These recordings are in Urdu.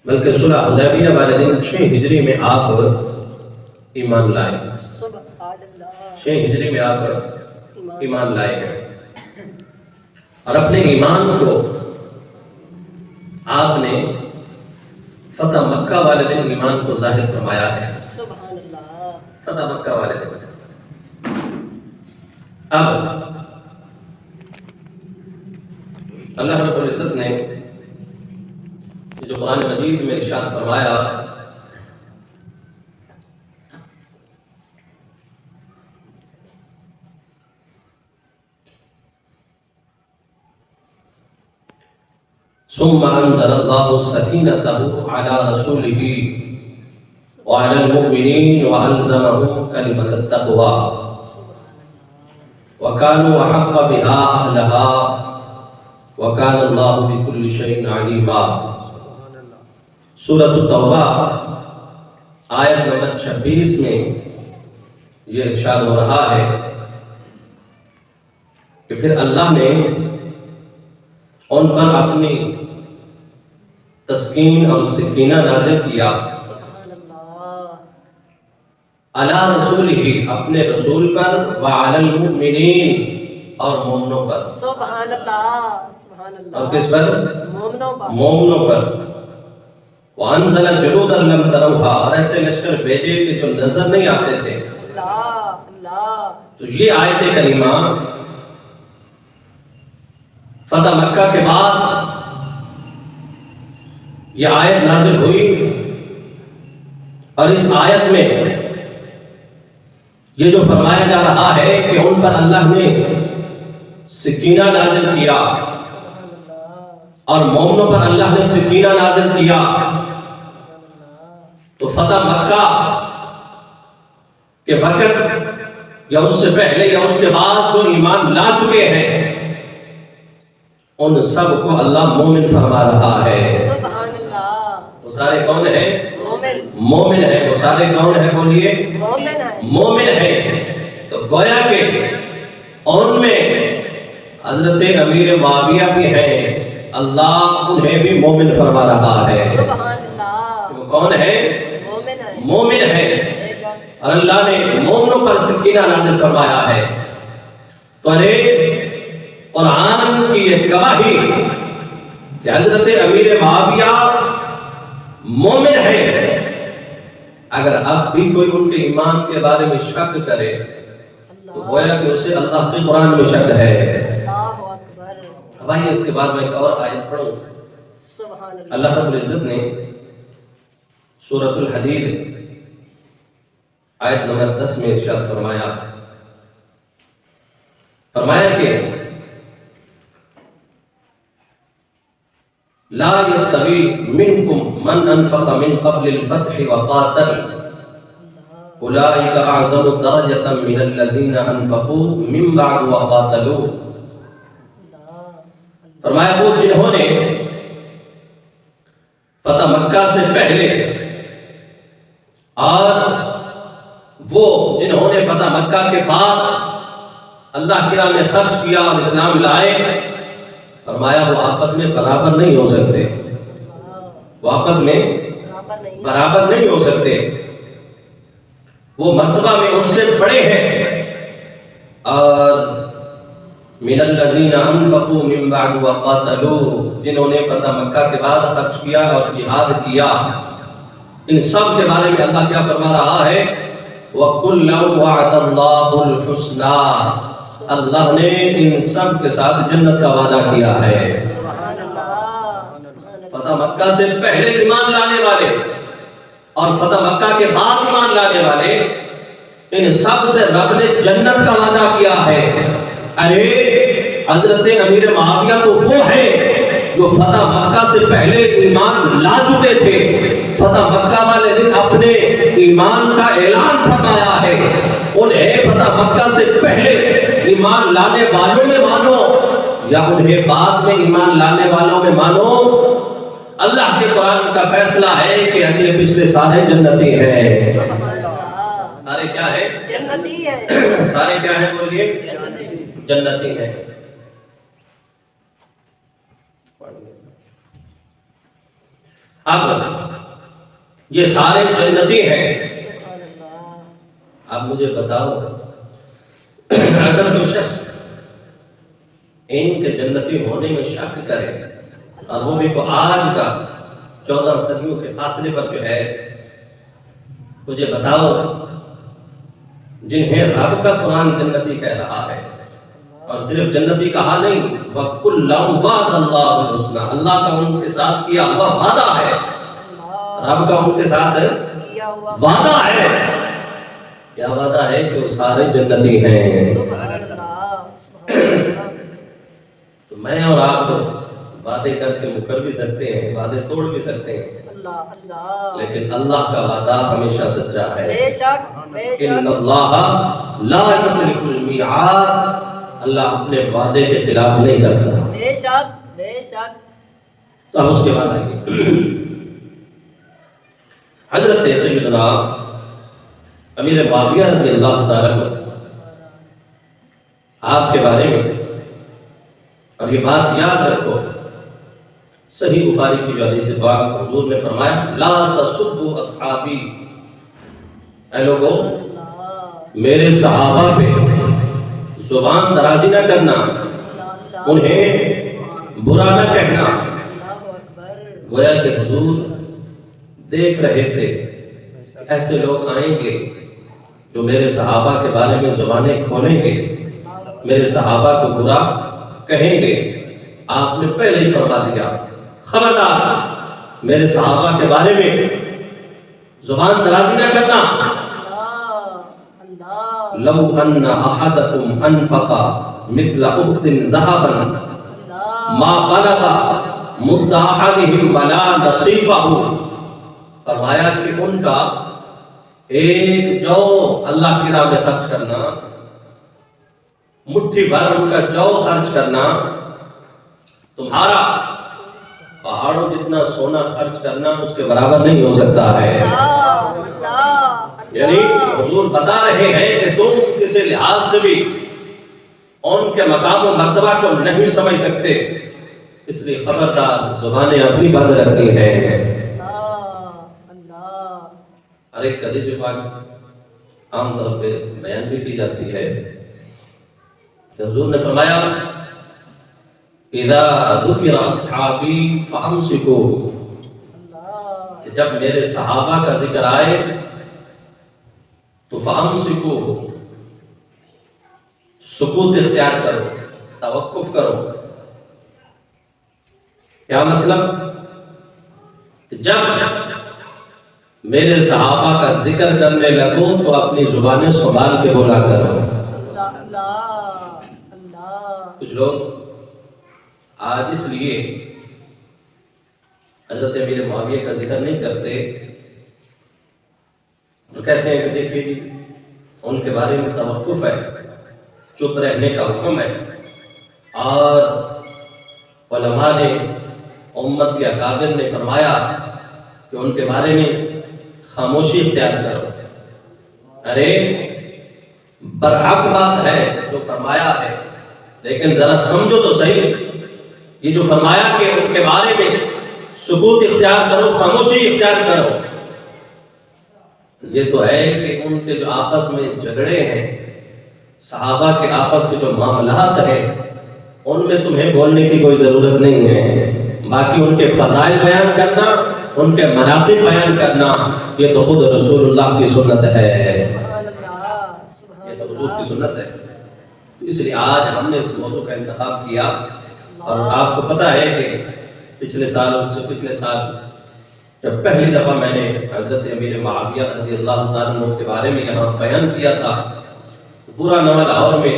بلکہ صلح حدیبیہ والے دن 6 ہجری میں آپ ایمان لائے. 6 ہجری میں آپ ایمان لائے ہیں اور اپنے ایمان کو آپ نے فتح مکہ والے دن ایمان کو ظاہر فرمایا ہے. فتح مکہ والے دن. اب اللہ رب العزت نے جو قرآن مجید میں ارشاد فرمایا ثم انزل الله سكينته على رسوله وعلى المؤمنين وألزمهم كلمة التقوى وكانوا أحق بها أهلها وكان الله بكل شيء عليما. سورۃ التوبہ آیت نمبر 26 میں یہ ارشاد ہو رہا ہے کہ پھر اللہ نے ان پر اپنی تسکین اور سکینہ نازل کیا علی رسولہ اپنے رسول پر وعلی المؤمنین اور مومنوں پر. سبحان اللہ سبحان اللہ. اور کس پر؟ مومنوں پر. وانزل جلودا لم تروها اور ایسے لشکر بھیجے کہ جو نظر نہیں آتے تھے. اللہ اللہ. تو یہ آیت کریمہ فتح مکہ کے بعد یہ آیت نازل ہوئی اور اس آیت میں یہ جو فرمایا جا رہا ہے کہ ان پر اللہ نے سکینہ نازل کیا اور مومنوں پر اللہ نے سکینہ نازل کیا. تو فتح مکہ کے وقت یا اس سے پہلے یا اس کے بعد جو ایمان لا چکے ہیں ان سب کو اللہ مومن فرما رہا ہے. سبحان اللہ. وہ سارے کون ہیں؟ مومن. مومن ہیں. وہ سارے کون ہیں؟ بولیے. مومن ہیں. مومن ہیں. تو گویا کہ ان میں حضرت امیر معاویہ بھی ہیں. اللہ انہیں بھی مومن فرما رہا ہے. سبحان اللہ. وہ کون ہیں؟ مومن ہیں. مومن ہیں. اور اللہ نے مومنوں پر سکینہ نازل فرمایا ہے. تو قرآن کی یہ گواہی کہ حضرت امیر معاویہ مومن ہے. اگر اب بھی کوئی ان کے ایمان کے بارے میں شک کرے تو گویا کہ اسے اللہ کے قرآن میں شک ہے. اللہ اکبر. اب آئیے اس کے بعد میں ایک اور آیت پڑھوں. سبحان اللہ. اللہ رب العزت نے سورۃ الحدید آیت نمبر 10 میں ارشاد فرمایا کہ لا يستوي منكم من انفق من قبل الفتح وقاتل اولئك اعظم درجة من الذين انفقوا من بعد وقاتلوا. فرمایا وہ جنہوں نے فتح مکہ سے پہلے اور وہ جنہوں نے فتح مکہ کے بعد اللہ کی راہ میں خرچ کیا اور اسلام لائے، فرمایا وہ آپس میں برابر نہیں ہو سکتے. وہ آپس میں برابر نہیں ہو سکتے. وہ مرتبہ میں ان سے بڑے ہیں. اور من الذین انفقوا من بعد وقاتلوا جنہوں نے فتح مکہ کے بعد خرچ کیا اور جہاد کیا، ان سب کے بارے میں اللہ کیا فرما رہا ہے؟ وَكُلًّا وَعَدَ اللَّهُ الْحُسْنَىٰ اللہ نے ان سب کے ساتھ جنت کا وعدہ کیا ہے. سبحان اللہ. فتح مکہ سے پہلے ایمان لانے والے اور فتح مکہ کے بعد ایمان لانے والے، ان سب سے رب نے جنت کا وعدہ کیا ہے. ارے حضرت امیر معاویہ تو وہ ہے جو فتح مکہ سے پہلے ایمان لا چکے تھے. فتح مکہ والے دن اپنے ایمان کا اعلان فرمایا ہے. انہیں فتح مکہ سے پہلے ایمان لانے والوں میں مانو یا انہیں بعد میں ایمان لانے والوں میں مانو، اللہ کے قرآن کا فیصلہ ہے کہ اگلے پچھلے سارے جنتی ہیں. سارے کیا ہیں؟ جنتی ہیں. سارے کیا ہیں؟ بولیے. جنتی ہیں. اب یہ سارے جنتی ہیں، سبحان اللہ، اب مجھے بتاؤ اگر کوئی شخص ان کے جنتی ہونے میں شک کرے، اور وہ بھی کو آج کا 14 صدیوں کے فاصلے پر جو ہے، مجھے بتاؤ جنہیں رب کا قرآن جنتی کہہ رہا ہے، اور صرف جنتی کہا نہیں، وَكُلًّا وَعَدَ اللَّهُ الْحُسْنَى، اللہ کا ان کے ساتھ کیا ہوا وعدہ ہے، رب کا ان کے ساتھ کیا ہوا وعدہ ہے۔ کیا وعدہ ہے؟ کہ وہ سارے جنتی ہیں۔ سبحان اللہ، سبحان اللہ، تو میں اور آپ تو وعدے کر کے مکر بھی سکتے ہیں، وعدے توڑ بھی سکتے ہیں، اللہ اللہ، لیکن اللہ کا وعدہ ہمیشہ سچا ہے۔ بے شک بے ان شک، اللہ لا یخلف المیعاد، اللہ اپنے وعدے کے خلاف نہیں کرتا۔ بے شک بے شک، تو اب اس کے بعد آئیے حضرت سیدنا امیر معاویہ رضی اللہ تعالیٰ عنہ آپ کے بارے میں، اور یہ بات یاد رکھو، صحیح بخاری کی جو حدیث پاک حضور نے فرمایا لا تسبوا اصحابی، اے لوگوں میرے صحابہ پہ زبان درازی نہ کرنا، انہیں برا نہ کہنا۔ اللہ اکبر، گویا کہ حضور دیکھ رہے تھے کہ ایسے لوگ آئیں گے جو میرے صحابہ کے بارے میں زبانیں کھولیں گے، میرے صحابہ کو برا کہیں گے۔ آپ نے پہلے ہی فرما دیا خبردار میرے صحابہ کے بارے میں زبان درازی نہ کرنا۔ اللہ اللہ، لو ان احدکم انفق مثل احد ذهبا ما بلغ مد احدهم ولا نصيفه، فرمایا کہ ان کا ایک جو اللہ کی راہ میں خرچ کرنا، مٹھی بھر ان کا جو خرچ کرنا، تمہارا پہاڑوں جتنا سونا خرچ کرنا اس کے برابر نہیں ہو سکتا ہے۔ اللہ اللہ، یعنی حضور بتا رہے ہیں کہ تم کسی لحاظ سے بھی ان کے مقام و مرتبہ کو نہیں سمجھ سکتے، اس لیے خبردار زبانیں اپنی بند رکھنی ہیں۔ اور ایک حدیث پاک عام طور پہ بیان بھی کی جاتی ہے کہ حضور نے فرمایا اذا ذکر اصحابی فامسکوا، کہ جب میرے صحابہ کا ذکر آئے تو فامسکوا، سکوت اختیار کرو، توقف کرو۔ کیا مطلب؟ جب میرے صحابہ کا ذکر کرنے لگو تو اپنی زبانیں سنبھال کے بولا کرو۔ کچھ لوگ آج اس لیے حضرت امیر معاویہ کا ذکر نہیں کرتے، تو کہتے ہیں کہ دیکھیے جی ان کے بارے میں توقف ہے، چپ رہنے کا حکم ہے، اور علماء نے، امت کے اکابر نے فرمایا کہ ان کے بارے میں خاموشی اختیار کرو۔ ارے برحق بات ہے جو فرمایا ہے، لیکن ذرا سمجھو تو صحیح، یہ جو فرمایا کہ ان کے بارے میں سکوت اختیار کرو، خاموشی اختیار کرو، یہ تو ہے کہ ان کے جو آپس میں جھگڑے ہیں، صحابہ کے آپس کے جو معاملات ہیں، ان میں تمہیں بولنے کی کوئی ضرورت نہیں ہے۔ باقی ان کے فضائل بیان کرنا، ان کے مناقب بیان کرنا، یہ تو خود رسول اللہ کی سنت ہے، یہ تو حضور کی سنت ہے۔ اس لیے آج ہم نے اس موضوع کا انتخاب کیا، اور آپ کو پتہ ہے کہ پچھلے سال جب پہلی دفعہ میں نے حضرت امیر معاویہ رضی اللہ تعالیٰ عنہ کے بارے میں یہاں بیان کیا تھا، پورا نو لاہور میں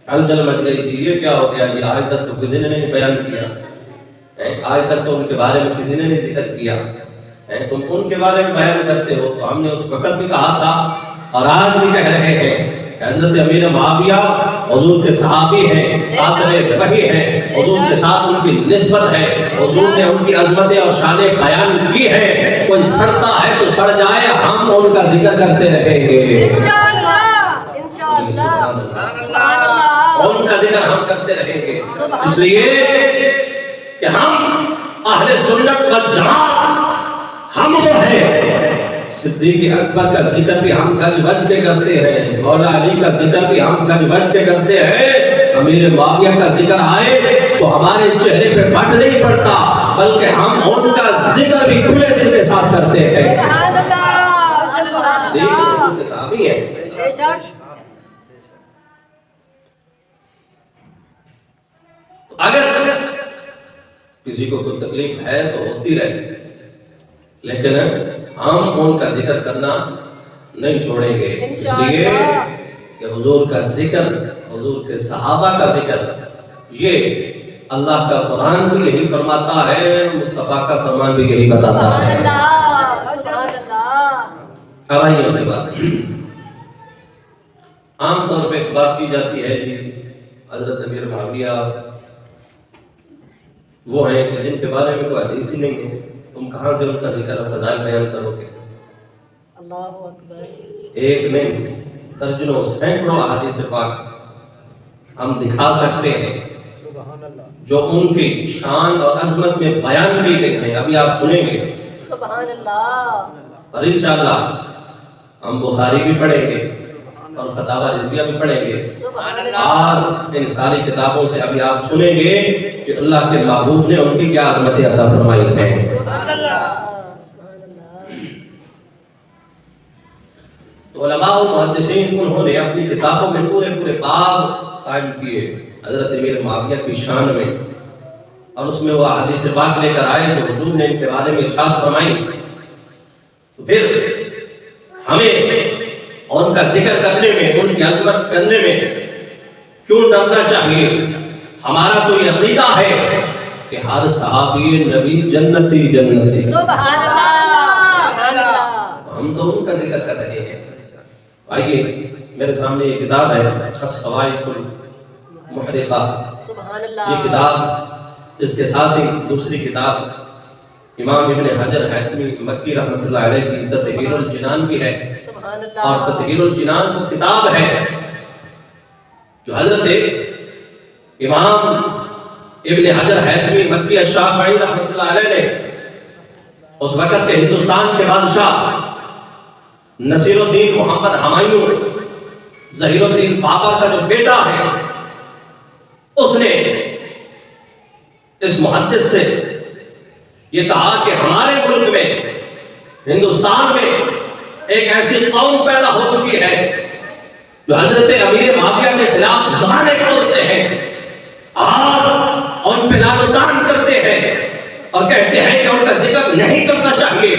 ہلچل مچ گئی تھی، یہ کیا ہو گیا، یہ آج تک تو کسی نے نہیں بیان کیا، آج تک تو ان کے بارے میں کسی نے نہیں ذکر کیا، تم ان کے بارے میں بیان کرتے ہو۔ تو ہم نے اس وقت بھی کہا تھا اور آج بھی کہہ رہے ہیں، حضرت امیر معاویہ حضور کے صحابی ہیں، قاتل وحی ہیں، حضور کے ساتھ ان کی نسبت ہے، حضور نے ان کی عظمتیں اور شانیں بیان کی ہے۔ کوئی سڑتا ہے تو سڑ جائے، ہم ان کا ذکر کرتے رہیں گے، ان کا ذکر ہم کرتے رہیں گے، اس لیے کہ ہم اہل سنت والجماعت ہم وہ ہیں۔ صدیق اکبر کا ذکر بھی ہم گج بج کے کرتے ہیں، مولا علی کا ذکر بھی ہم گج بج کے کرتے ہیں، امیر معاویہ کا ذکر آئے تو ہمارے چہرے پہ پٹ نہیں پڑتا، بلکہ ہم ان کا ذکر بھی کھلے دل کے ساتھ کرتے ہیں۔ سبحان اللہ، سبحان اللہ، کے صحابی ہیں۔ بے شک۔ اگر کسی کو کوئی تکلیف ہے تو ہوتی رہے، لیکن ہم ان کا ذکر کرنا نہیں چھوڑیں گے، اس لیے کہ حضور کا ذکر، حضور کے صحابہ کا ذکر، یہ اللہ کا قرآن بھی یہی فرماتا ہے، مصطفیٰ کا فرمان بھی یہی بتاتا ہے۔ سبحان اللہ۔ اب آئیے اس کے بعد عام طور پہ ایک بات کی جاتی ہے کہ حضرت امیر معاویہ وہ ہیں کہ جن کے بارے میں کوئی حدیث ہی نہیں ہے، تم کہاں سے ان کا ذکر اور فضائل بیان کرو گے؟ اللہ اکبر۔ ایک نہیں، درجنوں سینکڑوں احادیث پاک ہم دکھا سکتے ہیں جو ان کی شان اور عظمت میں بیان کی گئی ہیں، ابھی آپ سنیں گے۔ سبحان اللہ۔ اور انشاءاللہ ہم بخاری بھی پڑھیں گے اور فتاوی رضویہ بھی پڑھیں گے، سبحان اللہ۔ اور ان ساری کتابوں سے ابھی آپ سنیں گے کہ اللہ کے محبوب نے ان کی کیا عظمتیں عطا فرمائی ہیں۔ سبحان اللہ، سبحان اللہ۔ تو علماء و محدثین انہوں نے اپنی کتابوں میں پورے پورے باب قائم کیے حضرت امیر معاویہ کی شان میں، اور اس میں وہ احادیث پاک لے کر آئے جو حضور نے ان کے بارے میں ارشاد فرمائی۔ تو پھر ہمیں ان کا ذکر کرنے میں، ان کی عظمت کرنے میں کیوں ڈرنا چاہیے؟ ہمارا تو یہ عقیدہ ہے کہ ہر صحابی نبی جنتی جنتی، سبحان اللہ، سبحان اللہ۔ ہم تو ان کا ذکر کر رہے ہیں۔ آئیے میرے سامنے یہ کتاب ہے الصواعق المحرقہ، سبحان اللہ۔ یہ کتاب، اس کے ساتھ ہی دوسری کتاب امام ابن حجر حیثمی مکی رحمۃ اللہ علیہ کی تطہیر الجنان بھی ہے، سبحان اللہ۔ اور تطہیر الجنان وہ کتاب ہے جو حضرت امام ابن حجر حیثمی مکی الشافعی رحمۃ اللہ علیہ نے اس وقت کے ہندوستان کے بادشاہ نصیر الدین محمد ہمایوں ظہیر الدین بابر کا جو بیٹا ہے، اس نے اس محدث سے یہ کہا کہ ہمارے ملک میں، ہندوستان میں ایک ایسی قوم پیدا ہو چکی ہے جو حضرت امیر معاویہ کے خلاف زبانیں کھولتے ہیں اور ان پہ لعن و طعن کرتے ہیں اور کہتے ہیں کہ ان کا ذکر نہیں کرنا چاہیے،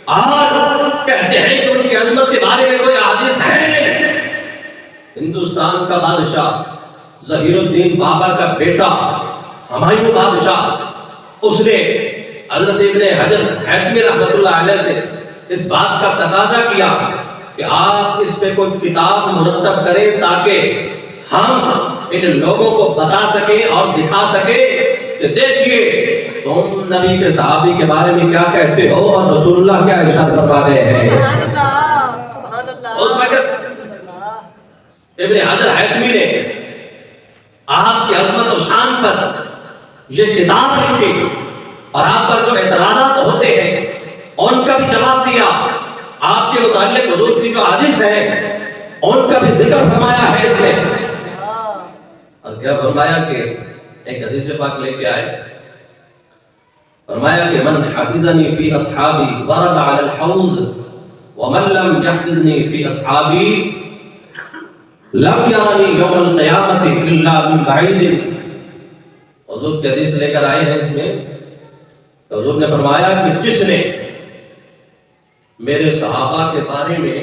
اور کہتے ہیں کہ ان کی عظمت کے بارے میں کوئی حدیث ہے نہیں۔ ہندوستان کا بادشاہ ظہیر الدین بابر کا بیٹا ہمایوں بادشاہ، اس نے حضرت ابن حجر حیثمی رحمۃ اللہ علیہ سے اس بات کا تقاضا کیا کہ آپ اس پہ کوئی کتاب مرتب کریں تاکہ ہم ان لوگوں کو بتا سکیں اور دکھا سکیں کہ دیکھیے تم نبی کے صحابی کے بارے میں کیا کہتے ہو اور رسول اللہ کیا ارشاد فرما رہے ہیں۔ سبحان اللہ، سبحان اللہ۔ اس وقت ابن حجر حیثمی نے آپ کی عظمت و شان پر یہ کتاب لکھی اور آپ پر جو اعتراضات ہوتے ہیں ان کا بھی جواب دیا، آپ کے متعلق حضور کی جو حدیث ہے ان کا بھی ذکر فرمایا ہے اس میں، اور کیا فرمایا کہ ایک حدیث پاک لے کے آئے، فرمایا کہ من حفظنی فی اصحابی ورد علی الحوض ومن لم يحفظنی فی اصحابی لم یرنی یوم القیامت الا من بعید۔ حضور کی حدیث لے کر آئے ہیں اس میں، تو حضور نے فرمایا کہ جس نے میرے صحابہ کے بارے میں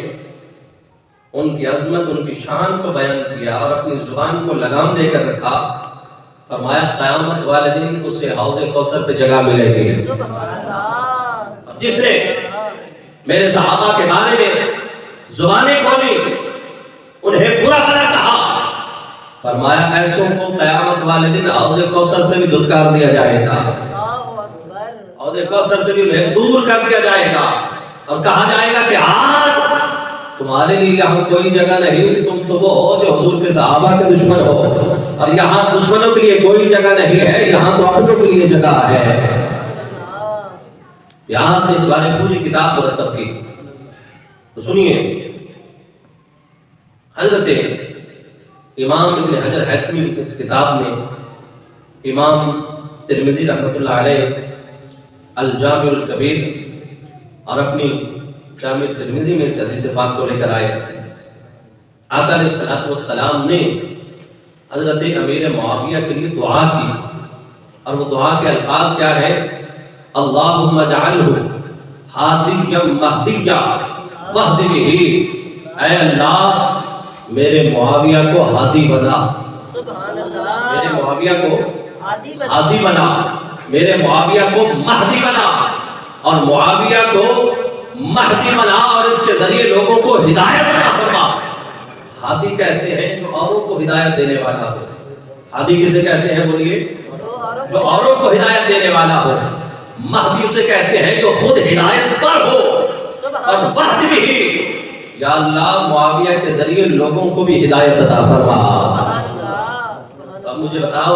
ان کی عظمت، ان کی شان کو بیان کیا اور اپنی زبان کو لگام دے کر رکھا، فرمایا قیامت والے دن اسے حوض کوثر پہ جگہ ملے گی۔ سبحان اللہ۔ جس نے میرے صحابہ کے بارے میں زبانیں کھولی، انہیں برا بھلا کہا، فرمایا ایسوں کو قیامت والے دن حوض کوثر سے بھی دھتکار دیا جائے گا، اللہ اکبر۔ حوض کوثر سے بھی انہیں دور کر دیا جائے گا اور کہا جائے گا کہ آج تمہارے لیے یہاں کوئی جگہ نہیں، تم تو وہ ہو جو حضور کے صحابہ کے دشمن ہو، اور یہاں دشمنوں کے لیے کوئی جگہ نہیں ہے، یہاں تو اپنوں کے لیے جگہ ہے۔ یہاں نے اس بارے پوری کتاب مرتب کی. تو سنیے، حضرت امام ابن حجر حیثمی اس کتاب میں امام ترمذی رحمۃ اللہ علیہ الجامع الکبیر اور اپنی جامع ترمذی میں اس حدیث پاک کو لے کر آئے. آقا علیہ الصلوۃ والسلام نے حضرت امیر معاویہ کے لیے دعا کی، اور وہ دعا کے الفاظ کیا ہیں؟ اللہم اجعلہ ہادیا مہدیا واہد بہ. اے اللہ میرے معاویہ کو ہادی بنا، سبحان اللہ، میرے معاویہ کو ہادی بنا، ہادی بنا، میرے معاویہ کو مہدی بنا، اور معاویہ کو مہدی بنا اور اس کے ذریعے لوگوں کو ہدایت عطا فرما. ہادی کہتے ہیں جو اوروں کو ہدایت دینے والا ہو. ہادی کسے کہتے ہیں بولیے؟ جو اوروں کو ہدایت دینے والا ہو. مہدی اسے کہتے ہیں جو خود ہدایت پر ہو. اور وحد بھی، یا اللہ معاویہ کے ذریعے لوگوں کو بھی ہدایت عطا فرما. اب مجھے بتاؤ،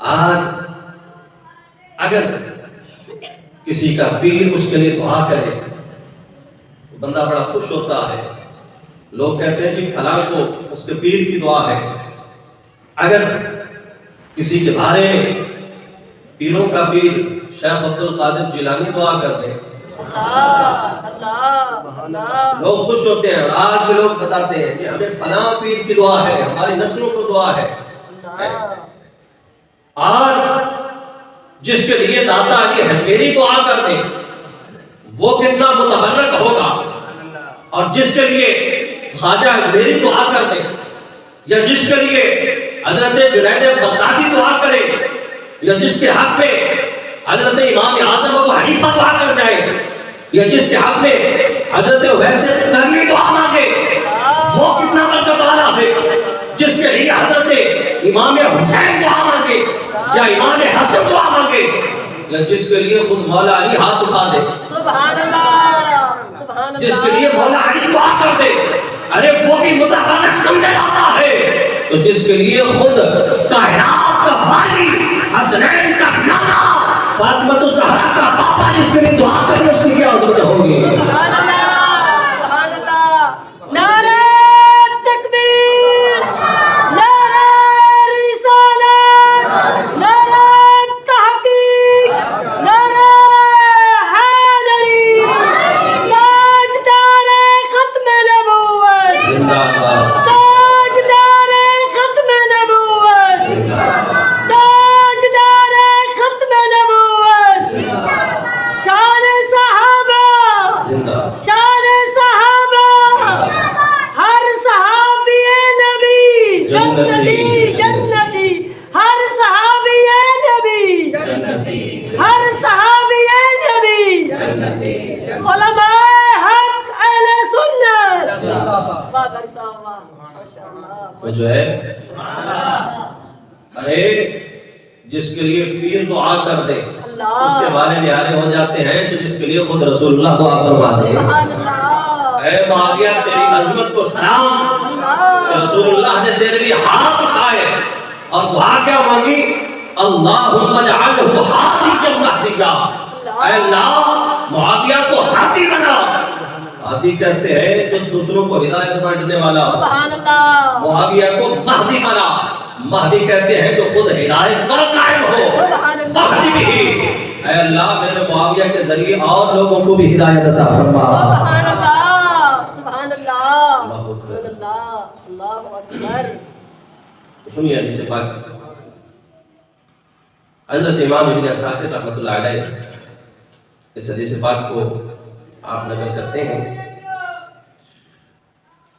آج اگر کسی کا پیر اس کے لیے دعا کرے تو بندہ بڑا خوش ہوتا ہے. لوگ کہتے ہیں کہ فلاں کو اس کے پیر کی دعا ہے. اگر کسی کے بارے میں پیروں کا پیر شیخ عبد القادر جیلانی دعا کر دے، لوگ خوش ہوتے ہیں. اور آج بھی لوگ بتاتے ہیں کہ ہمیں فلاں پیر کی دعا ہے، ہماری نسلوں کو دعا ہے. آج جس کے لیے داتا علی حجویری دعا کر دیں وہ کتنا متحرک ہوگا، اور جس کے لیے خواجہ حجویری دعا کر دیں، یا جس کے لیے حضرت جنید بغدادی دعا کرے، یا جس کے حق میں حضرت امام اعظم ابو حنیفہ دعا کر جائے، یا جس کے حق میں حضرت اویس قرنی دعا مانگے، وہ کتنا برکت والا ہے. جس کے لیے حضرت امام حسین دعا مانگے، یا امام حسن دعا مانگے، یا جس کے لیے خود مولا علی ہاتھ اٹھا دے، سبحان اللہ، سبحان اللہ، جس کے لیے مولا علی دعا کر دے، ارے وہ بھی متحرک سمجھا جاتا ہے. تو جس کے لیے خود کائنات کا باری، حسنین کا نانا، فاطمہ الزہرا کا پاپا جس کے لیے دعا کرے اس کی کیا عظمت ہوگی. سبحان اللہ، سبحان اللہ. نعرہ تکبیر، نعرہ رسالت، نعرہ تحقیق، نعرہ حیدری، تاجدار ختم نبوت، زندہ باد، تاجدار ختم نبوت، تاجدار ختم نبوت. شان صحابہ، زندہ شان صحابہ، ہر صحابی نبی جنتی، جنتی، ہر صحابی نبی جنتی، ہر صحابی نبی. جنتی. علماء حق اہل سنت. واہ بھائی صاحب، واہ، ماشاءاللہ. وہ جو ہے، ارے جس کے لیے پیر دعا کر دے اس کے بارے میں آرے ہو جاتے ہیں، تو جس کے لیے خود رسول اللہ دعا فرما دے. سبحان اللہ، اے معاویہ تیری عظمت کو سلام کہ رسول اللہ نے تیرے لیے ہاتھ اٹھائے اور دعا کیا مانگی؟ اللہم اجعلہ ہادیا مہدیا. اے اللہ معاویہ کو ہادی بنا. ہادی کہتے ہیں جو دوسروں کو ہدایت بانٹنے والا. سبحان اللہ، معاویہ کو مہدی بنا. مہدی کہتے ہیں جو خود ہدایت پر قائم ہو. سبحان اللہ. مہدی بھی، اے اللہ میرے معاویہ کے ذریعے اور لوگوں کو بھی ہدایت عطا فرما. سبحان اللہ، سبحان اللہ، سبحان اللہ، اللہ اکبر. سنیے حدیث پاک. حضرت امام ابن اساکر رحمۃ اللہ علیہ اس حدیث پاک کو آپ نقل کرتے ہیں.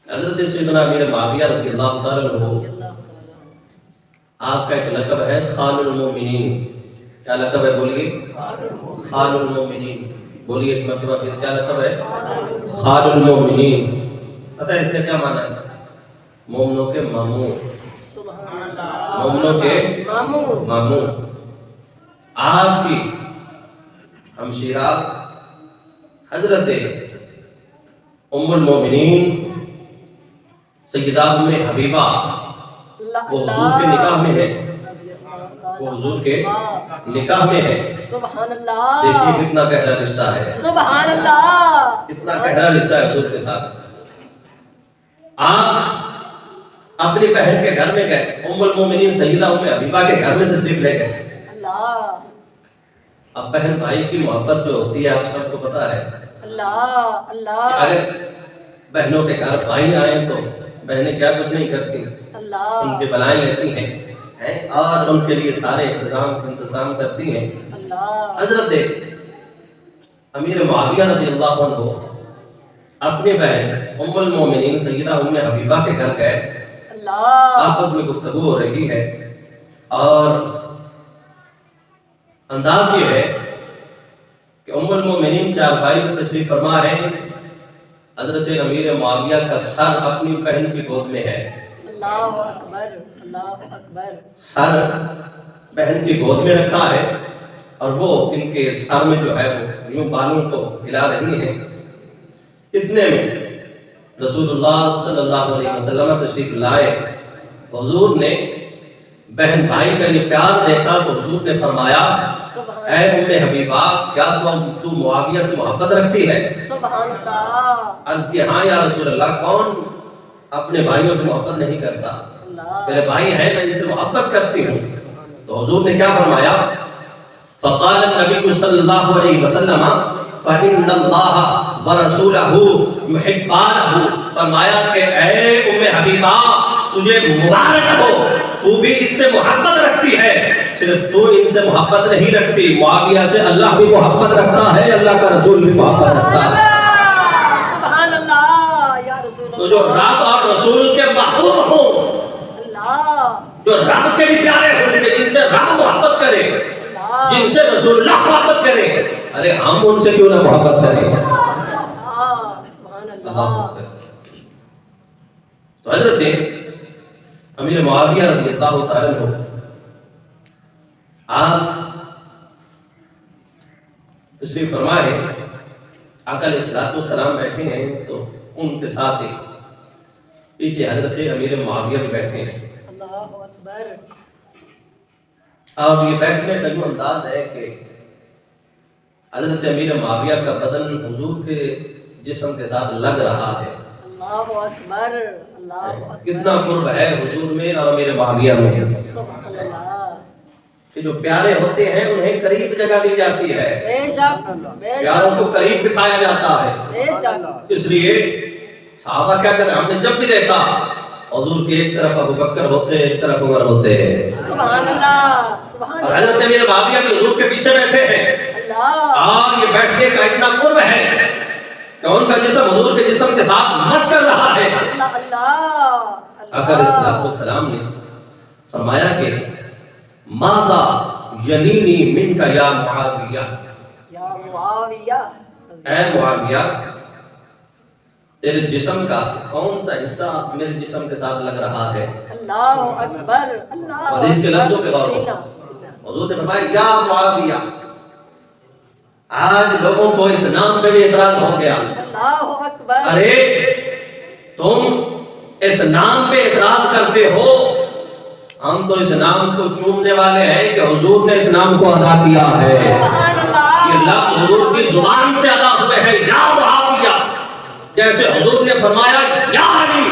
حضرت سیدنا امیر معاویہ رضی اللہ تعالیٰ عنہ، آپ کا ایک لقب ہے خال المومنین. کیا لقب ہے بولیے؟ خال المومنین. بولیے ایک مرتبہ پھر، کیا لقب ہے؟ خال المومنین. پتہ ہے اس کا کیا معنی ہے؟ مومنوں کے ماموں. سبحان اللہ، مومنوں کے ماموں. ماموں. آپ کی ہمشیرہ حضرت ام المومنین سیدہ ام حبیبہ، وہ حضور کے نکاح میں ہے. وہ حضور کے نکاح میں ہے. سبحان اللہ دیکھیے کتنا گہرا رشتہ ہے, سبحان اللہ کتنا گہرا رشتہ ہے حضور کے ساتھ. آپ اپنی بہن کے گھر میں گئے, ام المومنین سیدہ ام حبیبہ کے گھر میں تشریف لے گئے. اللہ اب بہن بھائی کی محبت جو ہوتی ہے آپ سب کو پتا ہے. اللہ اللہ اگر بہنوں کے گھر بھائی آئیں تو بہنیں کیا کچھ نہیں کرتی, اللہ ان کی بلائیں لیتی ہیں اور ان کے لیے سارے انتظام کرتی ہیں. اللہ حضرت امیر معاویہ رضی اللہ عنہ اپنی بہن ام المومنین سیدہ ام حبیبہ کے گھر گئے. اللہ آپس میں گفتگو ہو رہی ہے اور انداز یہ ہے کہ ام المومنین چار بھائی میں تشریف فرما ہے. حضرت امیر معاویہ کا سر اپنی بہن کی گود میں ہے. اللہ اکبر اللہ اکبر سر بہن کی گود میں رکھا ہے اور وہ ان کے سر میں جو ہے وہ یوں بالوں کو ہلا رہی ہیں. اتنے میں رسول اللہ صلی اللہ علیہ وسلم تشریف لائے. حضور نے بہن بھائی کا یہ پیار دیکھا تو حضور نے فرمایا, اے ام حبیبہ کیا تو معاویہ سے محبت رکھتی ہے؟ سبحان اللہ عرض کی ہاں یا رسول اللہ, کون اپنے بھائیوں سے محبت نہیں کرتا, اللہ میرے بھائی ہیں میں ان سے محبت کرتی ہوں. تو حضور نے کیا فرمایا, فقال النبی صلی اللہ علیہ وسلم فإن اللہ ورسولہ یحبانہ, فرمایا کہ اے ام حبیبہ تجھے مبارک ہو, تو بھی اس سے محبت رکھتی ہے. صرف تو ان سے محبت نہیں رکھتی, معاویہ سے اللہ بھی محبت رکھتا ہے, اللہ کا رسول بھی محبت رکھتا ہے. سبحان اللہ یا رسول تو جو رب اور رسول کے محبوب ہوں, اللہ جو رب کے بھی پیارے ہوں, کہ جن سے رب محبت کرے, جن سے رسول اللہ محبت کرے, ارے ہم ان سے کیوں نہ محبت کریں. سبحان اللہ اللہ اکبر. تو حضرت امیر معاویہ رضی اللہ تعالیٰ عنہ آپ تشریف فرما ہے. آقا علیہ الصلوۃ والسلام بیٹھے ہیں تو ان کے ساتھ ہی پیچھے حضرت امیر معاویہ بھی بیٹھے ہیں. اللہ اکبر اب یہ بیٹھنے کا جو انداز ہے کہ حضرت امیر معاویہ کا بدن حضور کے جسم کے ساتھ لگ رہا ہے. اللہ اکبر اللہ اکبر کتنا قرب ہے حضور میں اور امیر معاویہ میں. سبحان اللہ کہ جو پیارے ہوتے ہیں انہیں قریب جگہ دی جاتی ہے, بے شک بے پیاروں شک کو قریب بٹھایا جاتا ہے. بے شک اس لیے صحابہ کیا کہتے ہیں, ہم نے جب بھی دیکھا حضور کے ایک طرف ابو بکر ہوتے ہیں, ایک طرف عمر ہوتے ہیں, سبحان اللہ سبحان اور اللہ حضرت امیر معاویہ بھی حضور کے پیچھے بیٹھے ہیں. اللہ اور یہ بیٹھنے کا اتنا قرب ہے کہ ان کا جسم حضور کے جسم کے ساتھ مس کر رہا ہے. اللہ اللہ آقا علیہ الصلوۃ والسلام نے فرمایا کہ ماذا ینینی منک یا معاویہ, یا معاویہ اے معاویہ تیرے جسم کا کون سا حصہ میرے جسم کے ساتھ لگ رہا ہے. اللہ اکبر اللہ اور اس کے لفظوں پہ غور سینہ. کرو. حضور نے فرمایا یا معاویہ, آج لوگوں کو اس نام پہ بھی اعتراض ہو گیا. اللہ اکبر ارے تم اس نام پہ اعتراض کرتے ہو, ہم تو اس نام کو چومنے والے ہیں کہ حضور نے اس نام کو ادا کیا ہے. سبحان اللہ یہ لفظ حضور کی زبان سے ادا ہوئے ہیں, یا معاویہ, جیسے حضور نے فرمایا یا علی,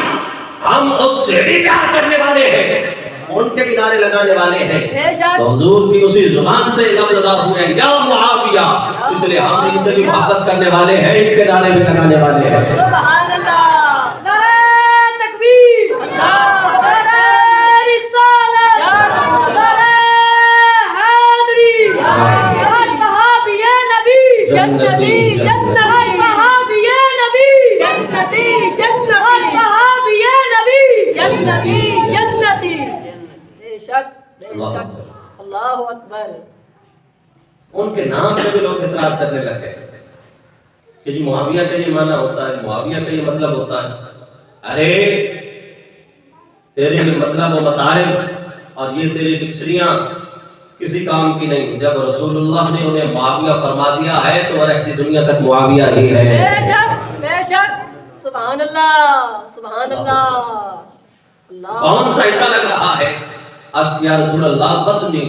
ہم اس سے بھی پیار کرنے والے ہیں, ان کے بھی نعرے لگانے والے ہیں. بے شک تو حضور کی اسی زبان سے لفظ ادا ہوئے ہیں یا معاویہ, اس لیے ہم ان سے بھی محبت کرنے والے ہیں, ان کے نعرے بھی لگانے والے ہیں. سبحان اللہ نعرہ تکبیر اللہ اکبر رسالت یا رسول اللہ حاضری یا صحابی نبی جنتی جنتی صحابی نبی جنتی جنتی صحابی نبی جنتی جنتی بے شک بے شک اللہ اکبر. ان کے نام پہ بھی لوگ اعتراض کرنے لگے کہ جی معاویہ کا یہ معنی ہوتا ہے, معاویہ کا یہ مطلب ہوتا ہے. ارے تیرے یہ مطلب و مطالب اور یہ تیری ڈکشنریاں کسی کام کی نہیں. جب رسول اللہ نے انہیں معاویہ فرما دیا ہے تو وہ رہتی دنیا تک معاویہ ہی بے ہے. شک بے شک سبحان اللہ سبحان اللہ اللہ کون سا ایسا لگ رہا ہے, اب یا رسول اللہ بطنی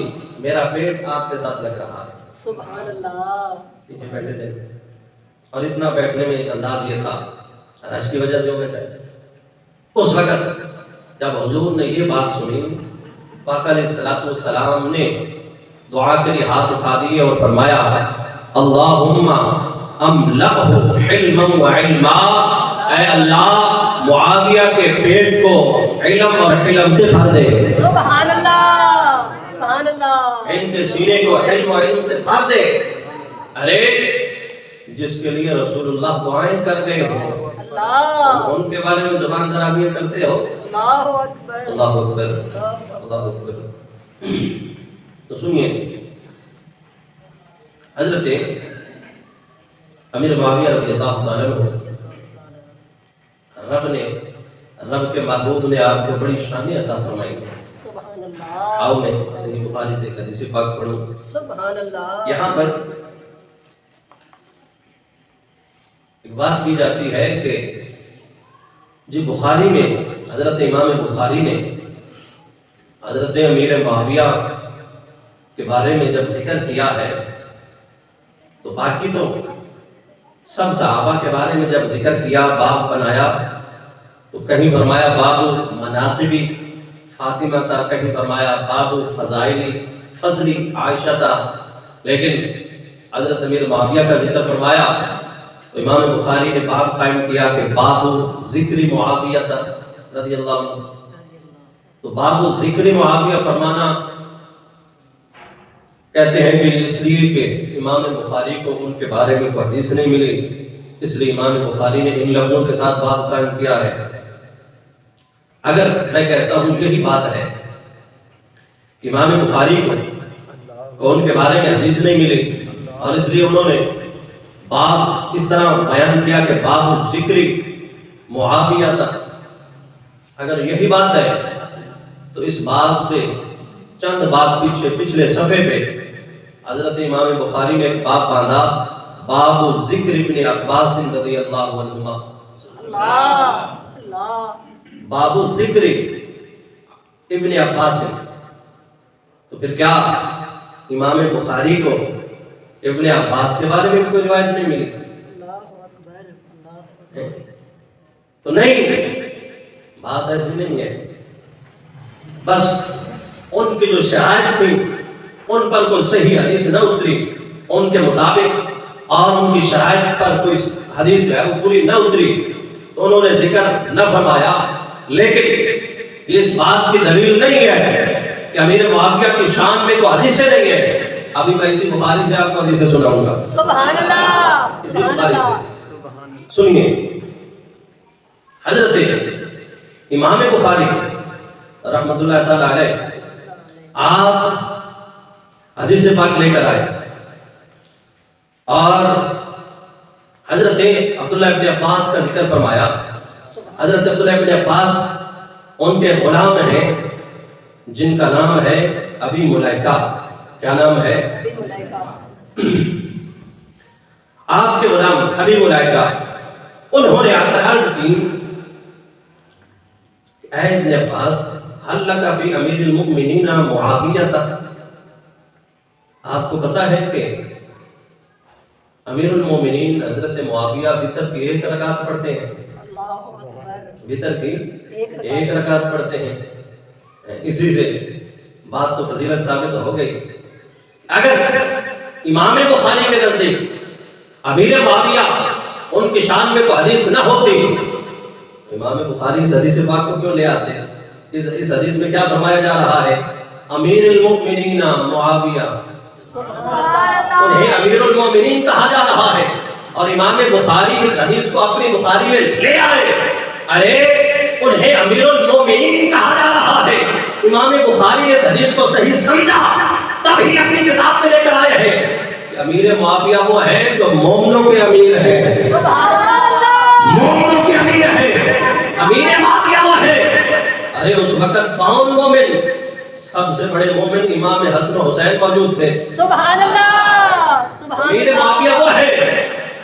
میرا پیٹ آپ کے ساتھ لگ رہا ہے. سبحان اللہ. پیچھے بیٹھے تھے اور اتنا بیٹھنے میں انداز یہ تھا، رش کی وجہ سے ہو گیا. اس وقت جب حضور نے یہ بات سنی، پاک علیہ الصلوۃ والسلام نے دعا کے لیے ہاتھ اٹھا دیے اور فرمایا اللہم املأہ حلما وعلما، اے اللہ معاویہ کے پیٹ کو علم اور حلم سے بھر دے. سبحان اللہ. سبحان اللہ. ان کے سینے کو علم اور علم سے بھر دے. ارے جس کے لیے رسول اللہ دعائیں کر گئے ہو، اللہ. ان کے بارے میں زبان درازی کرتے ہو. اللہ اکبر. اللہ اکبر. اللہ اکبر. تو سنیے، حضرت امیر معاویہ رضی اللہ تعالیٰ عنہ، رب کے محبوب نے آپ کو بڑی شانیں عطا فرمائی. سبحان اللہ. آؤ میں صحیح بخاری سے حدیث پاک پڑھوں. سبحان اللہ. یہاں پر ایک بات کی جاتی ہے کہ جی بخاری میں حضرت امام بخاری نے حضرت امیر معاویہ کے بارے میں جب ذکر کیا ہے تو باقی تو سب صحابہ کے بارے میں جب ذکر کیا، باب بنایا، تو کہیں فرمایا باب مناقب فاطمہ تھا، کہیں فرمایا باب فضل عائشہ تھا، لیکن حضرت امیر معاویہ کا ذکر فرمایا تو امام بخاری نے باب قائم کیا کہ باب ذکر معاویہ تھا رضی اللہ عنہ. تو باب ذکر معاویہ فرمانا کہتے ہیں کہ اس لیے کہ امام بخاری کو ان کے بارے میں کوئی حدیث نہیں ملی، اس لیے امام بخاری نے ان لفظوں کے ساتھ باب قائم کیا ہے. اگر میں کہتا ہوں یہی بات ہے کہ امام بخاری کو ان کے بارے میں حدیث نہیں ملی اور اس لیے انہوں نے باب اس طرح بیان کیا کہ باب ذکر معاویہ تھا، اگر یہی بات ہے تو اس باب سے چند باب پچھلے صفحے پہ حضرت امام بخاری نے ایک باب باندھا، باب ذکر ابن عباس رضی اللہ عنہما. باب ذکر ابن عباس. تو پھر کیا امام بخاری کو ابن عباس کے بارے میں کوئی روایت نہیں ملی؟ تو نہیں، بات ایسی نہیں ہے. بس ان کی جو شرائط تھی ان پر کوئی صحیح حدیث نہ اتری ان کے مطابق، اور ان کی شرائط پر کوئی حدیث جو ہے وہ پوری نہ اتری تو انہوں نے ذکر نہ فرمایا. لیکن اس بات کی دلیل نہیں ہے کہ امیر معاویہ کی شان میں کوئی حدیث نہیں ہے. ابھی میں اسی بخاری سے آپ کو حدیث سناؤں گا. سبحان اللہ. اسی بخاری سے سنیے. حضرت امام بخاری رحمۃ اللہ تعالی علیہ آپ حدیث پاک لے کر آئے اور حضرت عبداللہ ابن عباس کا ذکر فرمایا. حضرت عبداللہ ابن عباس ان کے غلام ہیں جن کا نام ہے ابی ملائکہ. کیا نام ہے؟ آپ کے غلام ابی ملائکہ. انہوں نے آ کر عرض کی اے ابن عباس حل لک فی امیر المؤمنین معاویہ. آپ کو پتا ہے کہ امیر المومنین حضرت معاویہ وتر کی 1 رکعت پڑھتے ہیں. وتر کی 1 رکعت پڑھتے ہیں. اسی سے بات تو فضیلت ثابت ہو گئی. اگر امام بخاری کے نزدیک امیر معاویہ ان کی شان میں کوئی حدیث نہ ہوتی، امام بخاری اس حدیث پاک کو کیوں لے آتے ہیں؟ اس حدیث میں کیا فرمایا جا رہا ہے؟ امیر المؤمنین معاویہ. انہیں امیر المومنین کہا جا رہا ہے اور امام بخاری اس حدیث کو اپنی بخاری میں لے آئے. ارے انہیں امیر المومنین کہا جا رہا ہے. امام بخاری نے اس حدیث کو صحیح سمجھا تبھی اپنی کتاب میں لے کر آئے ہیں کہ امیر معاویہ وہ ہیں جو مومنوں کے امیر ہیں. مومنوں کے امیر ہیں. امیر معاویہ وہ ہیں. ارے اس وقت کون مومن؟ سب سے بڑے مومن امام حسن و حسین موجود تھے. سبحان اللہ. سبحان امیر معاویہ وہ ہے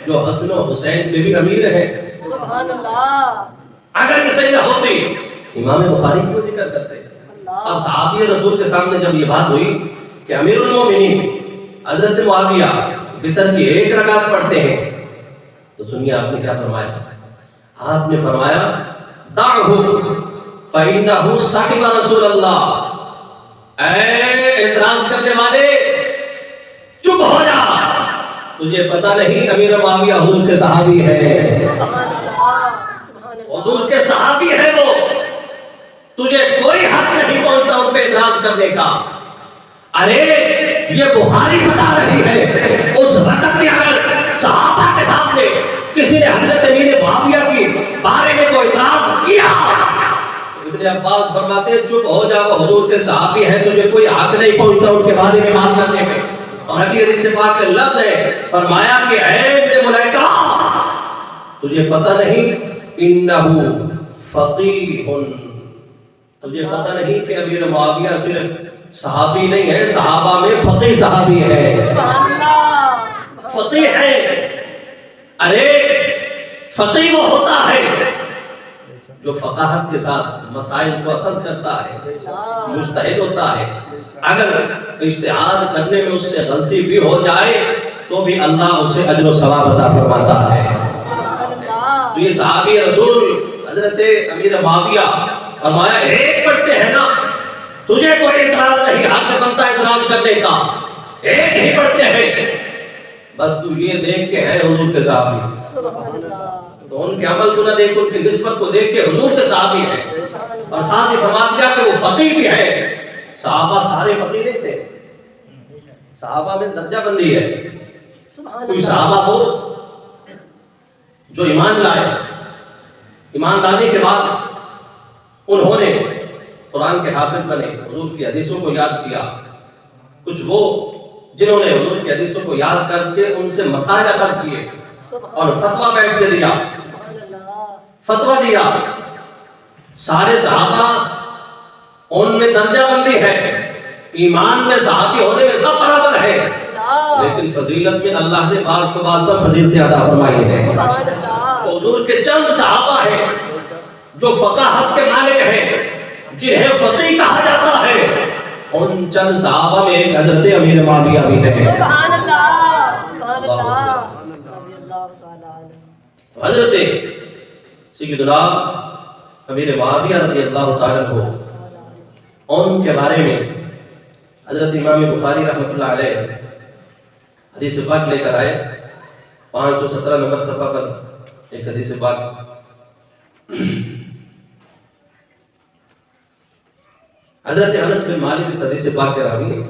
جو حسن و حسین کے بھی امیر ہیں. سبحان اللہ. اگر یہ صحیح نہ ہوتی امام بخاری کیوں ذکر کرتے؟ اب صحابی رسول کے سامنے جب یہ بات ہوئی کہ امیر المومنین حضرت معاویہ وتر کی 1 رکعت پڑھتے ہیں، تو سنیے آپ نے کیا فرمایا؟ آپ نے فرمایا دعہ فإنہ صاحب رسول اللہ، اے اعتراض کرنے والے چپ ہو جا، تجھے پتہ نہیں امیر معاویہ حضور کے صحابی ہے، حضور کے صحابی ہے وہ، تجھے کوئی حق نہیں پہنچتا ان پہ اعتراض کرنے کا۔ ارے یہ بخاری بتا رہی ہے اس وقت میں اگر صحابہ کے سامنے کسی نے حضرت امیر معاویہ کے بارے میں کوئی اعتراض کیا، ابن عباس فرماتے ہیں چپ ہو جا، وہ حضور کے صحابی ہیں، تجھے کوئی حق نہیں پہنچتا ان کے بارے میں بات کرنے میں۔ اور اگلی حدیث پاک کا لفظ ہے، فرمایا کہ اے ابن ملیکہ تجھے پتہ نہیں انہو فقیہ، تجھے پتہ نہیں کہ امیر معاویہ صرف صحابی نہیں ہے، صحابہ میں فقیہ صحابی ہے، فقیہ ہے۔ ارے فقیہ وہ ہوتا ہے جو فقاہت کے ساتھ مسائل کو اخذ کرتا ہے، مجتہد ہوتا ہے، اگر اجتہاد کرنے میں اس سے غلطی بھی ہو جائے تو بھی اللہ اسے اجر و ثواب عطا فرماتا ہے۔ تو یہ صحابی رسول حضرت امیر معاویہ فرمایا 1 پڑھتے ہیں نا، تجھے کوئی اعتراض نہیں، حق بنتا اعتراض کرنے کا، 1 ہی پڑھتے ہیں، بس تو یہ دیکھ کے ہے حضور کے صحابی، تو ان کے عمل کو نہ دیکھ، ان کی نسبت کو دیکھ کے حضور کے صحابی ہیں۔ اور ساتھ ہی فرما دیا کہ وہ فقیہ بھی ہے۔ صحابہ سارے فقیہ نہیں تھے، صحابہ میں درجہ بندی ہے، کوئی صحابہ ہو جو ایمان لائے، ایمان لانے کے بعد انہوں نے قرآن کے حافظ بنے، حضور کی حدیثوں کو یاد کیا، کچھ وہ جنہوں نے حضور کی حدیثوں کو یاد کر کے ان سے مسائل اخذ کیے اور فتویٰ بیٹھ کے دیا، فتویٰ دیا۔ سارے صحابہ ان میں درجہ بندی ہے، ایمان میں صحابی ہونے میں سب برابر ہے، لیکن فضیلت میں اللہ نے بعض کو بعض پر فضیلت عطا فرمائی ہے۔ حضور کے چند صحابہ ہیں جو فقاہت کے مالک ہیں، جنہیں فقیہ کہا جاتا ہے، ان چند صحابہ میں ایک حضرت امیر معاویہ بھی ہے۔ سبحان اللہ، سبحان اللہ، رضی اللہ تعالی عنہ۔ حضرت سیدنا امیر معاویہ رضی اللہ تعالی عنہ، ان کے بارے میں حضرت امام بخاری رحمۃ اللہ علیہ حدیث پاک لے کر آئے، 517 نمبر صفحہ پر ایک حدیث پاک۔ حضرت انس بن مالک اس حدیث پاک کے راوی ہیں۔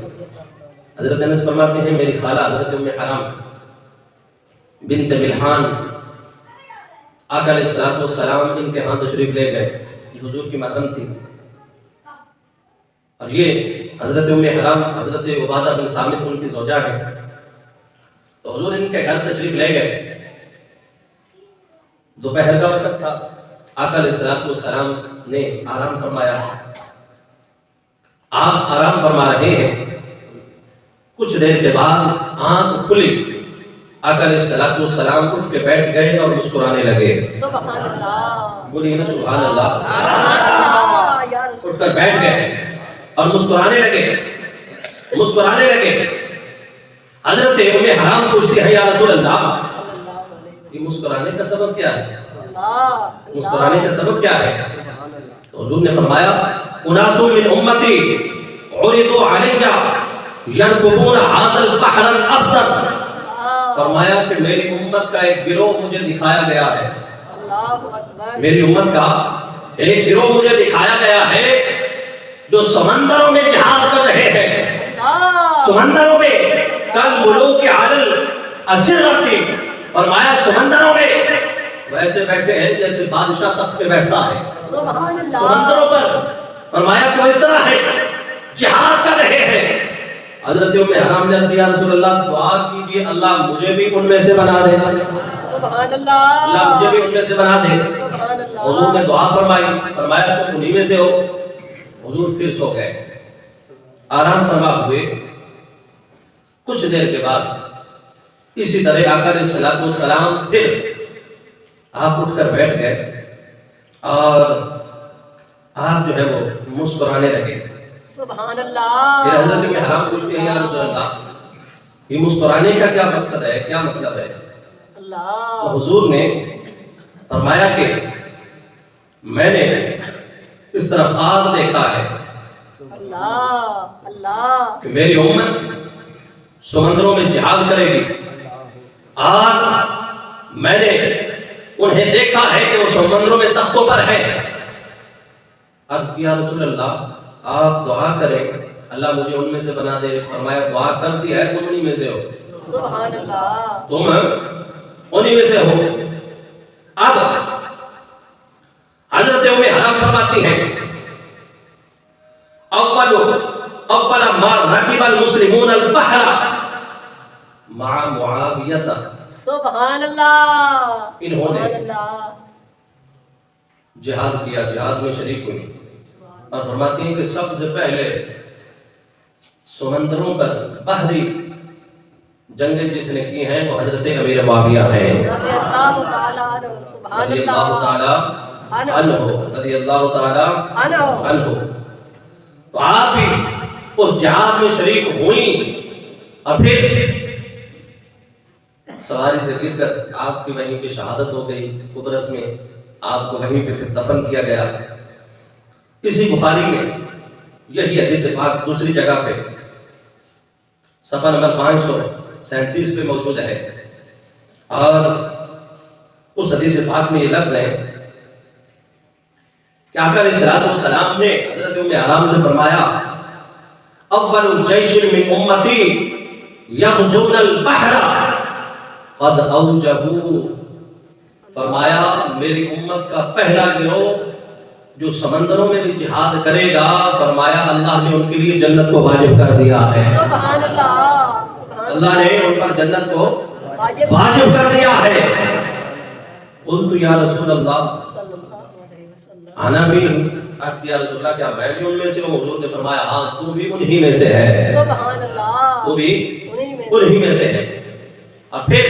حضرت انس فرماتے ہیں میری خالہ حضرت ام حرام بنت ملحان آقا علیہ الصلوۃ والسلام ان کے ہاں تشریف لے گئے، یہ حضور کی محرم تھی، اور یہ حضرت ام حرام حضرت عبادہ بن صامت ان کی زوجہ ہیں، تو حضور ان کے گھر تشریف لے گئے، دوپہر کا وقت تھا، آقا علیہ الصلوۃ والسلام نے آرام فرمایا، آپ آرام فرما رہے ہیں، کچھ دیر کے بعد آنکھ کھلی، آقا علیہ الصلوۃ والسلام اٹھ کے بیٹھ گئے اور مسکرانے لگے۔ سبحان اللہ، بولیے نا سبحان اللہ۔ یا رسول اٹھ کر بیٹھ گئے اور مسکرانے لگے، مسکرانے لگے۔ حضرت ام حرام پوچھتی ہے یا رسول اللہ، یہ مسکرانے کا سبب کیا ہے؟ مسکرانے کا سبب کیا ہے؟ تو حضور نے فرمایا اناس من امتی عرضوا علیہ یرکبون ھذا البحر الاخضر، فرمایا کہ میری امت کا ایک گروہ مجھے دکھایا گیا ہے، میری امت کا ایک گروہ مجھے دکھایا گیا ہے جو سمندروں میں جہاد کر رہے ہیں، سمندروں میں کل ملوک علی الاسرۃ، فرمایا سمندروں میں ویسے بیٹھے ہیں جیسے بادشاہ تخت پہ بیٹھتا ہے، سبحان اللہ، سمندروں پر، فرمایا کہ اس طرح ہے جہاد کر رہے ہیں۔ حضرت ام حرام نے کہا یا رسول اللہ دعا کیجئے اللہ مجھے بھی ان میں سے بنا دے، سبحان اللہ، اللہ مجھے بھی ان میں سے بنا دے۔ سبحان اللہ، حضور نے دعا فرمائی، فرمایا تم انہی میں سے ہو۔ حضور پھر سو گئے، آرام فرما ہوئے۔ کچھ دیر کے بعد اسی طرح آقا علیہ الصلوۃ والسلام پھر آپ اٹھ کر بیٹھ گئے اور آپ جو ہے وہ مسکرانے لگے۔ سبحان اللہ پھر حضرت ام حرام پوچھتے ہیں یا رسول اللہ یہ مسکرانے کا کیا مقصد ہے، کیا مطلب ہے؟ اللہ تو حضور نے فرمایا کہ میں نے اس طرح خواب دیکھا ہے اللہ اللہ کہ میری امت سمندروں میں جہاد کرے گی، اور میں نے انہیں دیکھا ہے کہ وہ سمندروں میں تختوں پر ہیں۔ عرض کیا رسول اللہ آپ دعا کریں اللہ مجھے ان میں سے بنا دے۔ فرمایا دعا کر دی ہے، تم انہی میں سے ہو، سبحان اللہ تم انہی میں سے ہو۔ اب حضرت ام حرام فرماتی ہیں اول ما رکب المسلمون البحر مع معاویہ، سبحان اللہ انہوں نے سبحان اللہ جہاد کیا، جہاد میں شریک ہوئی، اور فرماتی ہیں کہ سب سے پہلے سمندروں پر بحری جنگیں جس نے کی ہیں وہ حضرت امیر معاویہ ہیں رضی اللہ تعالیٰ عنہ سبحان رضی اللہ تعالی عنہ، رضی اللہ تعالی عنہ عنہ۔ تو آپ بھی اس جہاد میں شریک ہوئیں، اور پھر سواری سے گر کر آپ کی وہیں پہ شہادت ہو گئی، قبرص میں آپ کو وہیں پہ پھر دفن کیا گیا۔ اسی بخاری میں یہی حدیث پاک دوسری جگہ پہ صفحہ نمبر 537 پہ موجود ہے، اور اس حدیث پاک میں یہ لفظ ہے کہ آقا علیہ الصلوۃ والسلام نے حضرت ام حرام سے فرمایا اول جیش من امتی یغزون البحر قد اوجبوا، فرمایا میری امت کا پہلا گروہ جو سمندروں میں بھی جہاد کرے گا، فرمایا اللہ نے ان کے لیے جنت کو واجب کر دیا ہے، سبحان اللہ سبحان اللہ نے ان پر جنت کو واجب واجب کر دیا ہے۔ قلت یا رسول اللہ صلی اللہ علیہ وسلم انا بھی عرض کیا رسول اللہ کیا میں بھی ان میں سے ہوں؟ حضور نے فرمایا ہاں تو بھی انہی میں سے ہے، سبحان اللہ تو بھی انہی میں انہی میں سے ہے۔ اور پھر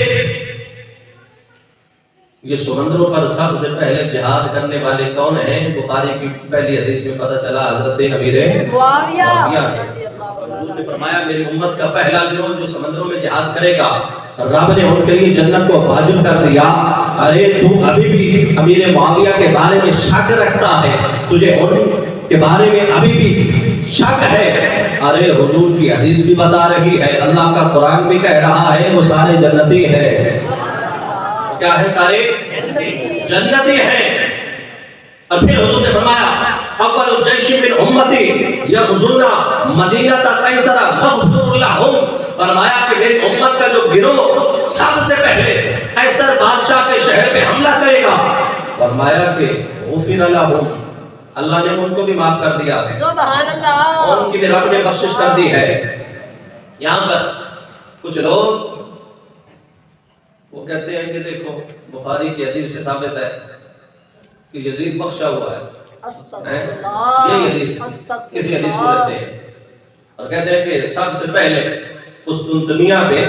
یہ سمندروں پر سب سے پہلے جہاد کرنے والے کون ہیں؟ بخاری کی پہلی حدیث میں پتہ چلا حضرت امیر معاویہ معاویہ رضی ہے۔ اللہ حضور نے تعالیٰ فرمایا میری امت کا پہلا گروہ جو سمندروں میں جہاد کرے گا، رب نے ان کے لیے جنت کو واجب کر دیا۔ ارے تو ابھی بھی امیر معاویہ کے بارے میں شک رکھتا ہے، تجھے ان کے بارے میں ابھی بھی شک ہے؟ ارے حضور کی حدیث بھی بتا رہی ہے، اللہ کا قرآن بھی کہہ رہا ہے وہ سارے جنتی ہیں۔ کیا ہے؟ سارے جنتی ہیں۔ اور پھر حضور نے فرمایا اول جیش من امتی یغزون مدینہ قیصر مغفور لہم، فرمایا کہ میری امت کا جو گروہ سب سے پہلے قیصر بادشاہ کے شہر میں حملہ کرے گا، فرمایا کہ غفر لہم، اللہ نے ان کو بھی معاف کر دیا ہے، سبحان اللہ ان کی بھی رب نے بخشش کر دی ہے۔ یہاں پر کچھ لوگ وہ کہتے ہیں کہ دیکھو بخاری کی حدیث سے ثابت ہے کہ یزید بخشا ہوا ہے، یہی حدیث کسی حدیث کو رکھتے ہیں اور کہتے ہیں کہ سب سے پہلے قسطنطنیہ پہ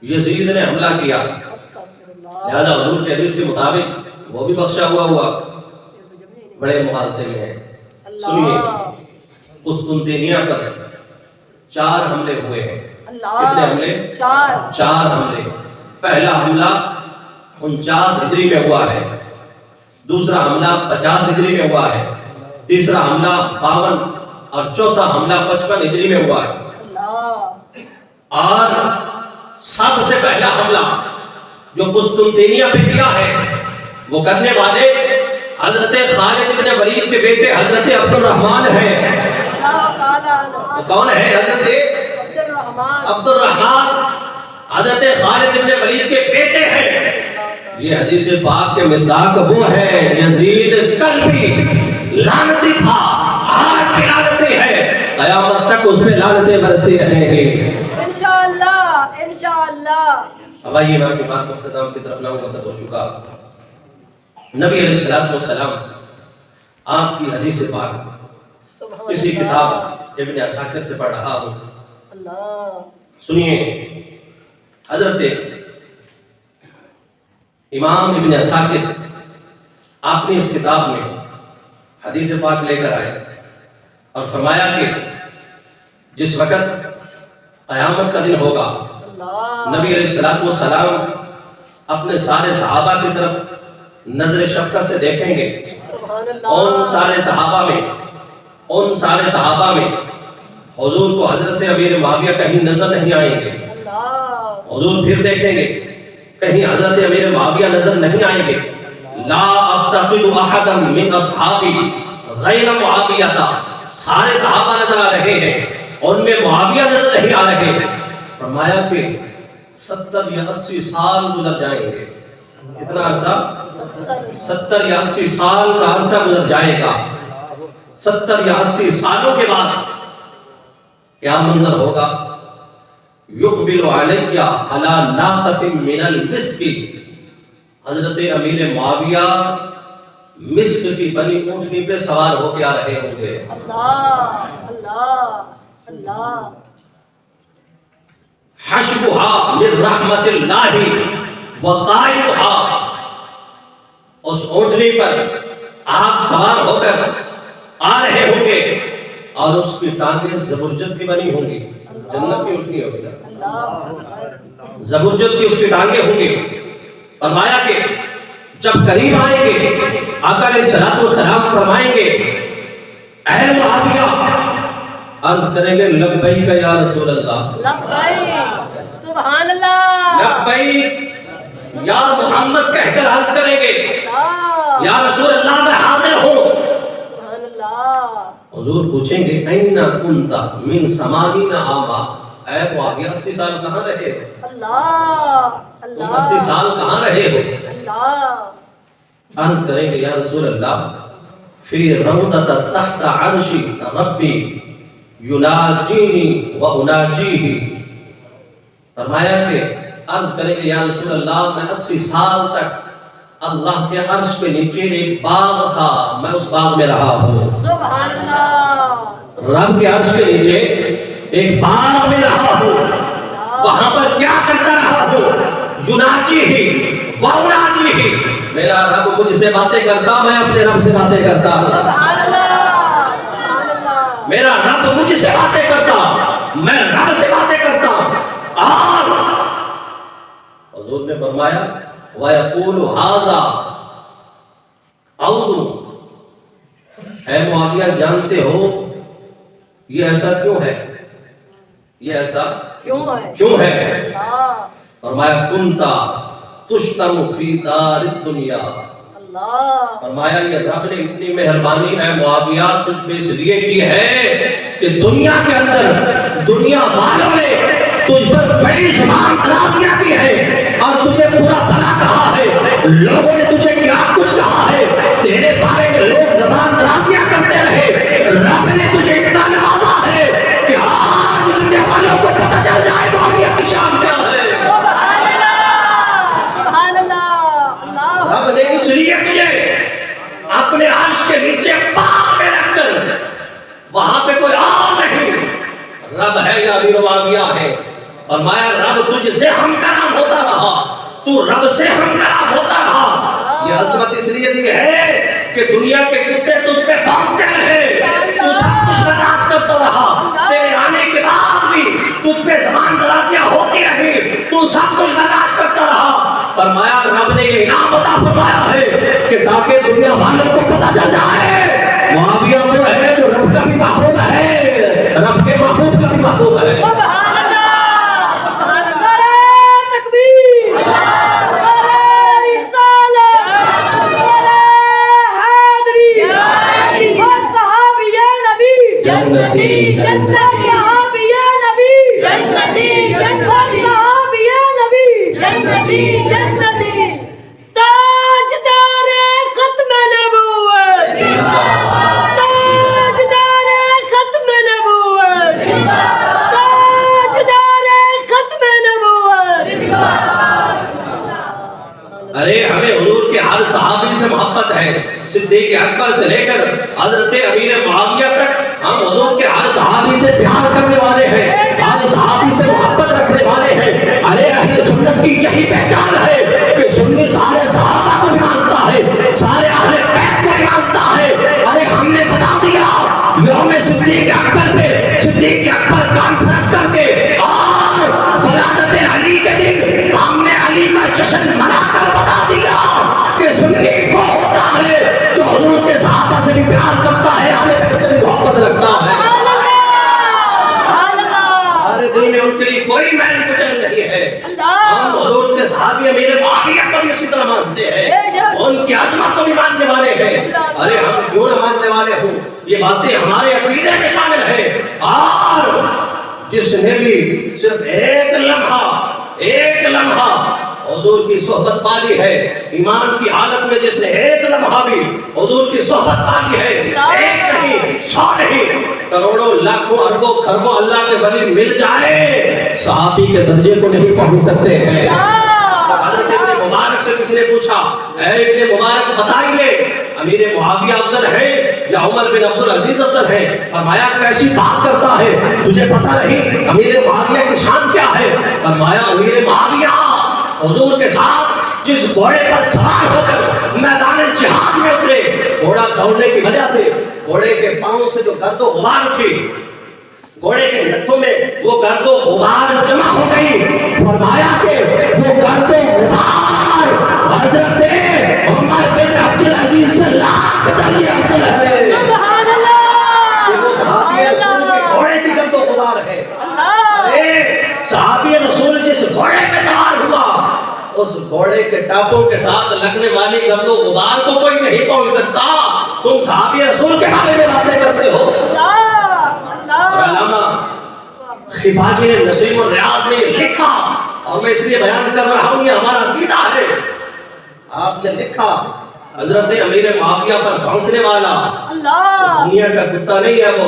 یزید نے حملہ کیا، لہذا حضور کی حدیث کے مطابق وہ بھی بخشا ہوا بڑے مغالطے میں ہے۔ سنیے قسطنطنیہ پر 4 حملے ہوئے ہیں۔ کتنے حملے؟ 4 حملے۔ پہلا حملہ 49 ہجری میں ہوا ہے، دوسرا حملہ 50 ہجری میں ہوا ہے، تیسرا حملہ 52 اور چوتھا حملہ 55 ہجری میں ہوا ہے۔ اور سب سے پہلا حملہ جو قسطنطنیہ پہ کیا ہے وہ کرنے والے حضرت خالد بن ولید کے بیٹے حضرت عبد الرحمن ہیں۔ وہ کون ہے؟ حضرت عبد الرحمن، حضرت خالد بن ولید کے بیٹے ہیں۔ یہ حدیث پاک کے مصداق وہ ہے، یزید کل بھی لعنتی تھا، آج بھی لعنتی ہے، قیامت تک اس پہ لعنتیں برستی رہیں گی انشاءاللہ انشاءاللہ۔ اب آئیے میں آپ کی بات مختتام کی طرف نام وقت ہو چکا۔ نبی علیہ الصلوۃ والسلام آپ کی حدیث پاک اسی کتاب ابن عساکر سے پڑھ رہا ہوں، سنیے۔ حضرت امام ابن عساکر آپ نے اس کتاب میں حدیث پاک لے کر آئے اور فرمایا کہ جس وقت قیامت کا دن ہوگا نبی علیہ الصلوۃ والسلام اپنے سارے صحابہ کی طرف نظر شفقت سے دیکھیں گے. ان سارے صحابہ میں حضور کو حضرت امیر معاویہ کہیں نظر نہیں آئیں گے. حضور پھر دیکھیں گے کہیں حضرت امیر معاویہ نظر نہیں آئیں گے. لا افتقد احدا من اصحابی غیر معاویہ. سارے صحابہ نظر آ رہے ہیں، ان میں معاویہ نظر نہیں آ رہے ہیں. فرمایا کہ 70 یا 80 سال گزر جائیں گے. کتنا عرصہ؟ 70 یا 80 سال کا عرصہ گزر جائے گا. 70 یا 80 سالوں کے بعد کیا منظر ہوگا؟ یقبل علی علی ناقۃ من المسک. حضرت امیر معاویہ مسک کی بنی اونٹنی پہ سوار ہو کے آ رہے ہوں گے. حشبها من رحمت اللہ وقائدها. اس اونٹنی پر آپ سوار ہو کر آ رہے ہوں گے اور اس کی ٹانگیں زبرجد کی بنی ہوں گی. جنت کی اونٹنی ہوگی نا، زبرجد کی اس کی ٹانگیں ہوں گی. فرمایا کہ جب قریب آئیں گے آقا علیہ الصلوۃ والسلام فرمائیں گے اے معاویہ، عرض کریں گے لبیک یا رسول اللہ، لبیک سبحان اللہ، لبیک یا محمد کہہ کر عرض کریں گے یا رسول اللہ میں حاضر ہوں. سبحان اللہ. حضور پوچھیں گے این کنت من 80 عاما. اے معاویہ 80 سال کہاں رہے ہو؟ اللہ تم 80 سال کہاں رہے ہو؟ اللہ. عرض کریں گے یا رسول اللہ فی روضۃ تحت عرش ربی یناجینی و اناجیہ. فرمایا کہ عرض کریں گے یا رسول اللہ میں 80 سال تک اللہ کے عرش کے نیچے ایک باغ تھا، میں اس باغ میں رہا ہوں. سبحان اللہ. رب کے عرش کے نیچے ایک باغ میں رہا ہوں، وہاں پر کیا کرتا رہا ہوں؟ یناجیہ و اناجیہ. میرا رب مجھ سے باتیں کرتا، میں اپنے رب سے باتیں کرتا. سبحان اللہ. سبحان اللہ. میرا رب مجھ سے باتیں کرتا، میں رب سے باتیں کرتا. اور حضور نے فرمایا وَيَقُولُ هَذَا عَوْدٌ. اے معاویہ جانتے ہو یہ ایسا کیوں ہے؟ یہ ایسا کیوں ہے؟ فرمایا کنتا تشتم فی دار الدنیا. فرمایا یہ رب نے اتنی مہربانی اے معاویہ تجھ پہ اس لیے کی ہے کہ دنیا کے اندر دنیا والوں نے تجھ پر بڑی زبان درازیاں کی ہے اور تجھے پورا بھلا کہا ہے. لوگوں نے تجھے کیا کچھ کہا ہے، تیرے بارے میں لوگ زبان درازیاں کرتے رہے. رب نے تجھے اتنا نوازا ہے کہ آج دنیا والوں کو پتہ چل جائے معاویہ کی شان کیا ہے. رب نے اس لیے تجھے اپنے عرش کے نیچے باغ میں رکھ کر، وہاں پہ کوئی اور نہیں، رب ہے یا امیر معاویہ ہے. اور مایا رب تجھ سے ہم کلام ہوتا رہا، تو رب سے ہم کلام ہوتا رہا. یہ عظمت اس لیے دی ہے کہ دنیا کے کتے تجھ پہ بھاگتے رہے، تو سب کچھ برداشت کرتا رہا. تیرے آنے کے بعد بھی تجھ پہ زبان درازیاں ہوتی رہی، تو سب کچھ برداشت کرتا رہا. فرمایا رب نے یہ انعام عطا فرمایا ہے کہ تاکہ دنیا والوں کو پتہ چل جائے معاویہ وہ ہے جو رب کا بھی محبوب ہے، رب کے محبوب کا بھی محبوب ہے. جنتی جنت صحابی یا نبی، جنتی جنت صحابی یا نبی، جنتی جنتی تاجدار ختم نبوت، تاجدار ختم نبوت، تاجدار ختم نبوت. ارے ہمیں حضور کے ہر صحابی سے محبت ہے، صدیق اکبر سے لے کر حضرت امیر معاویہ تک ہم حضور کے ہر صحابی سے پیار کرنے والے ہیں، ہر صحابی سے محبت رکھنے والے ہیں. ارے اہل سنت کی یہی پہچان ہے کہ سنی سارے صحابہ کو بھی مانتا ہے، سارے اہل بیت کو بھی مانتا ہے. ارے ہم نے بتا دیا یوم صدیق صحابی میرے معاویہ کو بھی اسی طرح مانتے ہیں، ان کی عظمت کو بھی ماننے والے ہیں۔ ارے ہم کیوں نہ ماننے والے ہوں، یہ باتیں ہمارے عقیدے میں شامل ہیں۔ اور جس نے بھی صرف ایک لمحہ حضور کی صحبت پالی ہے، ایمان کی حالت میں جس نے ایک لمحہ بھی حضور کی صحبت پالی ہے، ایک نہیں 100 نہیں، کروڑوں لاکھوں اربوں خربوں اللہ کے ولی مل جائے، صحابی کے درجے کو نہیں پہنچ سکتے ہیں۔ حضرت ابن مبارک سے کسی نے پوچھا، اے ابن مبارک بتائیے امیر معاویہ افضل ہے یا عمر بن عبد العزیز افضل ہے؟ فرمایا کیسی بات کرتا ہے، تجھے پتہ نہیں امیر معاویہ کی شان کیا ہے؟ فرمایا امیر معاویہ حضور کے ساتھ جس گھوڑے پر سوار ہو کر میدان جہاد میں اترے، گھوڑا دوڑنے کی وجہ سے گھوڑے کے پاؤں سے جو گرد و غبار اٹھی، گھوڑے کے نتھوں میں وہ گرد و غبار جمع ہو گئی، فرمایا کہ وہ گرد و غبار حضرت عمر بن عبد العزیز سے لاکھ درجے افضل ہے۔ سبحان اللہ، یہ وہ صحابی رسول کے گھوڑے کی گرد و غبار ہے۔ صحابی رسول جس گھوڑے پہ سوار ہوا، اس گھوڑے کے ٹاپوں کے ساتھ لگنے والی گرد و غبار کو کوئی نہیں پہنچ سکتا، تم صحابی رسول کے بارے میں باتیں کرتے ہو۔ علامہ خفاجی نے نسیم الریاض میں لکھا، اور میں اس لیے بیان کر رہا ہوں، یہ ہمارا عقیدہ ہے۔ آپ نے لکھا حضرت امیر معاویہ پر بھونکنے والا دنیا کا کتا نہیں ہے، وہ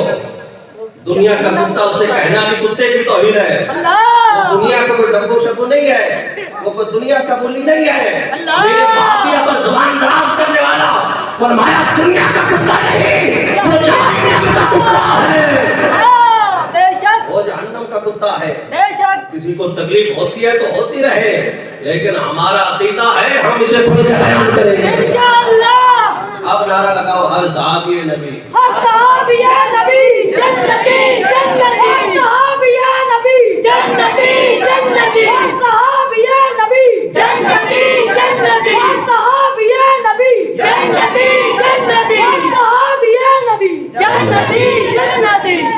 دنیا کا کتا اسے کہنا بھی کتے کی توہین ہے، دنیا کا کوئی ڈبو شبو نہیں ہے، وہ کوئی دنیا کا بولی نہیں ہے۔ میرے معاویہ پر زبان دراز کرنے والا فرمایا دنیا کا کتا نہیں، وہ جہنم کا کتا ہے، وہ جہنم کا کتا ہے۔ کسی کو تکلیف ہوتی ہے تو ہوتی رہے، لیکن ہمارا عقیدہ ہے ہم اسے کھل کے بیان کریں گے۔ اب نعرہ لگاؤ، ہر صحابی نبی، ہر صحابی نبی جنتی جنتی، ہر صحابی نبی جنتی جنتی،